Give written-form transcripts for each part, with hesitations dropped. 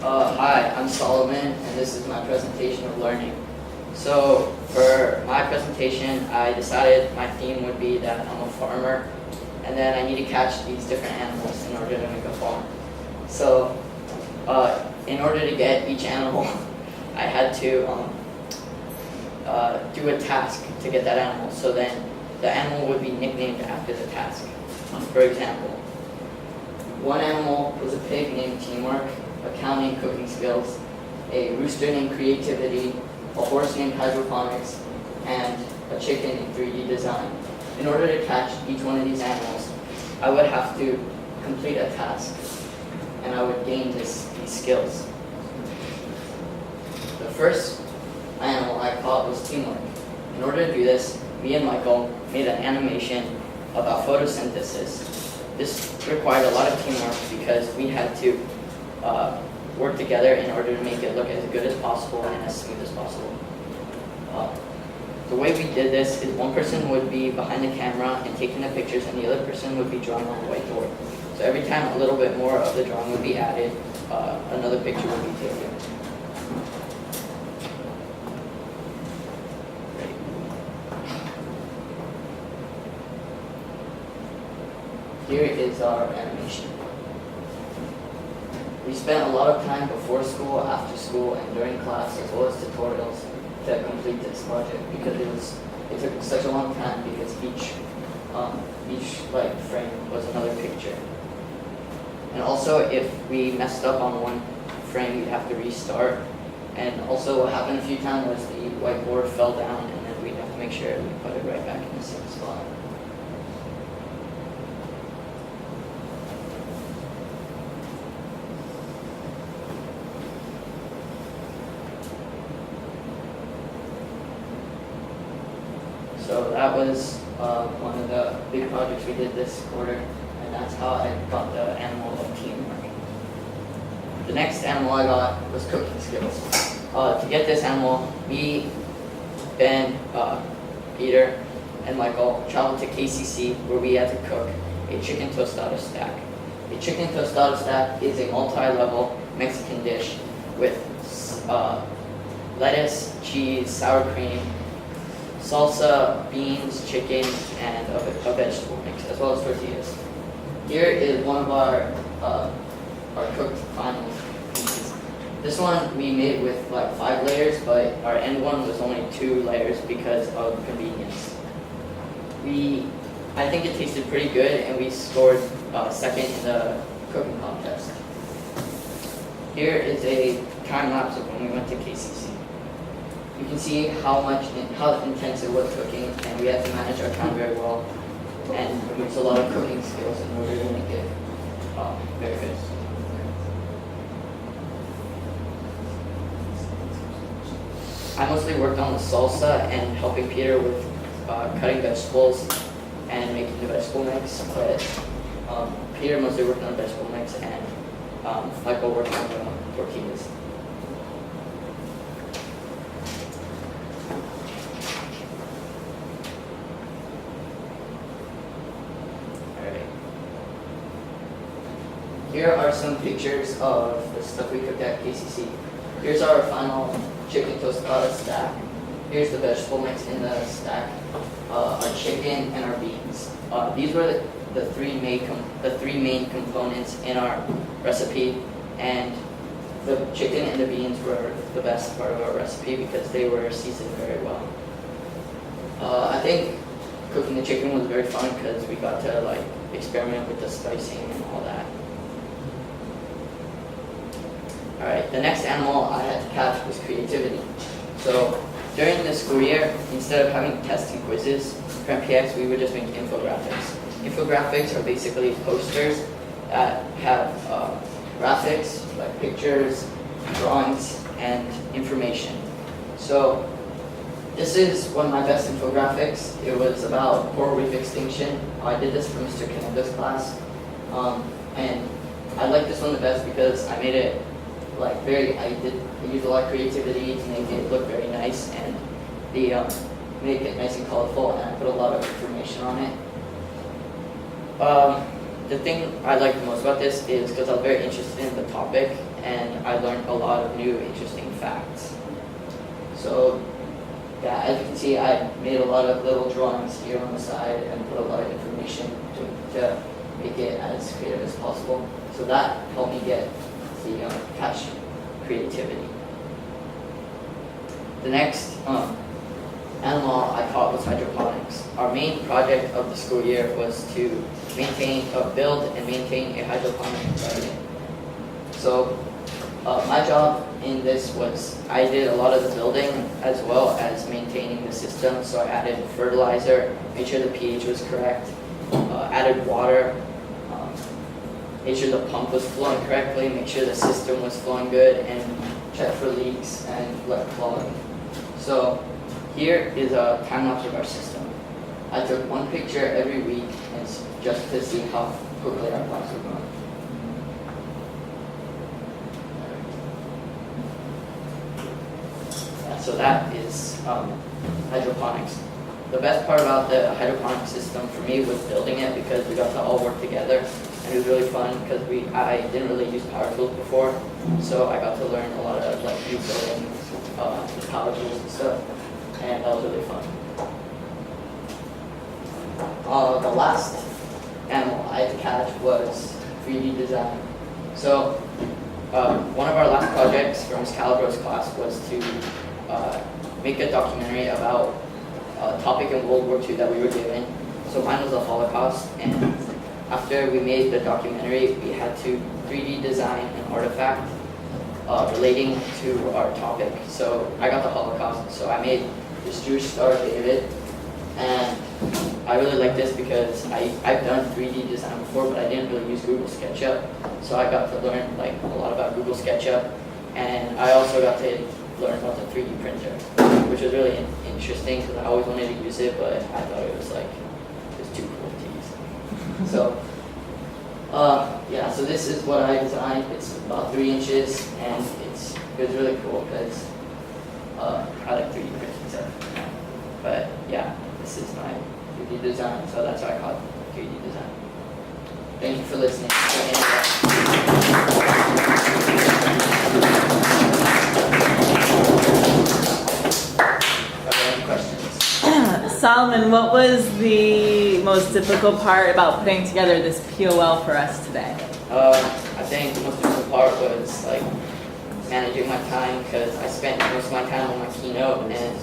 Hi, I'm Solomon, and this is my presentation of learning. So, for my presentation, I decided my theme would be that I'm a farmer, and then I need to catch these different animals in order to make a farm. So, in order to get each animal, I had to do a task to get that animal. So then, the animal would be nicknamed after the task. For example, one animal was a pig named Teamwork, a cow named Cooking Skills, a rooster named Creativity, a horse named Hydroponics, and a chicken in 3D Design. In order to catch each one of these animals, I would have to complete a task, and I would gain these skills. The first animal I caught was Teamwork. In order to do this, me and Michael made an animation about photosynthesis. This required a lot of teamwork because we had to work together in order to make it look as good as possible and as smooth as possible. The way we did this is one person would be behind the camera and taking the pictures, and the other person would be drawing on the whiteboard. So every time a little bit more of the drawing would be added, another picture would be taken. Here is our animation. We spent a lot of time before school, after school, and during class, as well as tutorials, to complete this project because it took such a long time because each frame was another picture. And also, if we messed up on one frame, we'd have to restart. And also, what happened a few times was the whiteboard fell down, and then we'd have to make sure we put it right back in the same spot. So that was one of the big projects we did this quarter, and that's how I got the animal of Teamwork. The next animal I got was Cooking Skills. To get this animal, me, Ben, Peter, and Michael traveled to KCC where we had to cook a chicken tostada stack. A chicken tostada stack is a multi-level Mexican dish with lettuce, cheese, sour cream, salsa, beans, chicken, and a vegetable mix, as well as tortillas. Here is one of our cooked final pieces. This one we made with like 5 layers, but our end one was only 2 layers because of convenience. I think it tasted pretty good, and we scored second in the cooking contest. Here is a time lapse of when we went to KCC. You can see how intense it was cooking, and we had to manage our time very well, and we used a lot of cooking skills in order to make it very good. I mostly worked on the salsa and helping Peter with cutting vegetables and making the vegetable mix, but Peter mostly worked on the vegetable mix, and Michael worked on the tortillas. Here are some pictures of the stuff we cooked at KCC. Here's our final chicken tostada stack. Here's the vegetable mix in the stack, our chicken, and our beans. These were the three main components in our recipe, and the chicken and the beans were the best part of our recipe because they were seasoned very well. I think cooking the chicken was very fun because we got to experiment with the spicing and all that. Alright, the next animal I had to catch was Creativity. So during the school year, instead of having tests and quizzes for MPX, we would just make infographics. Infographics are basically posters that have graphics, like pictures, drawings, and information. So this is one of my best infographics. It was about coral reef extinction. I did this for Mr. Caneda's class. And I like this one the best because I made it I used a lot of creativity to make it look very nice and make it nice and colorful, and I put a lot of information on it. the thing I like the most about this is because I was very interested in the topic and I learned a lot of new interesting facts. So yeah, as you can see, I made a lot of little drawings here on the side and put a lot of information to make it as creative as possible. So that helped me get the catch creativity. The next animal I taught was hydroponics. Our main project of the school year was to build and maintain a hydroponic garden. So my job in this was I did a lot of the building as well as maintaining the system. So I added fertilizer, made sure the pH was correct, added water, made sure the pump was flowing correctly, make sure the system was flowing good, and check for leaks and lead clogging. So here is a time lapse of our system. I took one picture every week and just to see how quickly our plants were growing. So that is hydroponics. The best part about the hydroponic system for me was building it because we got to all work together and it was really fun because I didn't really use power tools before, so I got to learn a lot of like new building with power tools and stuff, and that was really fun. The last animal I had to catch was 3D design. So one of our last projects from Ms. Calabro's class was to make a documentary about a topic in World War II that we were given. So mine was the Holocaust, and after we made the documentary, we had to 3D design an artifact relating to our topic. So I got the Holocaust, so I made this Jewish Star of David, and I really like this because I've done 3D design before, but I didn't really use Google SketchUp, so I got to learn like a lot about Google SketchUp, and I also got to learn about the 3D printer, which was really interesting because I always wanted to use it, but I thought it was too cool to use. So yeah, so this is what I designed. It's about 3 inches, and it was really cool because I like 3D printing stuff. But yeah, this is my 3D design, so that's why I call it 3D design. Thank you for listening. Solomon, what was the most difficult part about putting together this PoL for us today? I think the most difficult part was like managing my time because I spent most of my time on my keynote and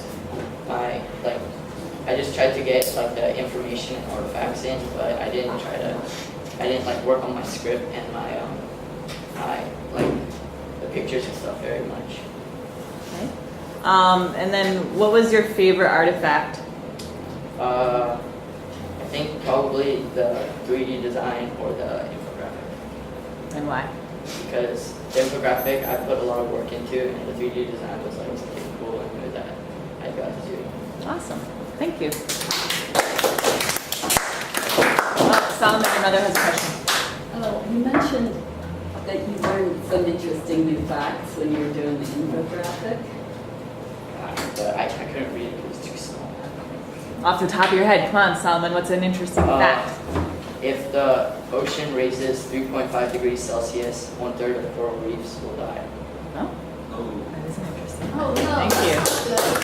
I just tried to get like the information and artifacts in, but I didn't like work on my script and my the pictures and stuff very much. Okay. And then what was your favorite artifact? I think probably the 3D design or the infographic. And why? Because the infographic I put a lot of work into, and the 3D design was like something cool and new that I got to do. Awesome. Thank you. Solomon, your mother has a question. Hello. You mentioned that you learned some interesting new facts when you were doing the infographic. But I couldn't read it, it was too small. Off the top of your head, come on, Solomon, what's an interesting fact? If the ocean raises 3.5 degrees Celsius, 1/3 of coral reefs will die. Oh, that is interesting. Oh, no. Thank you.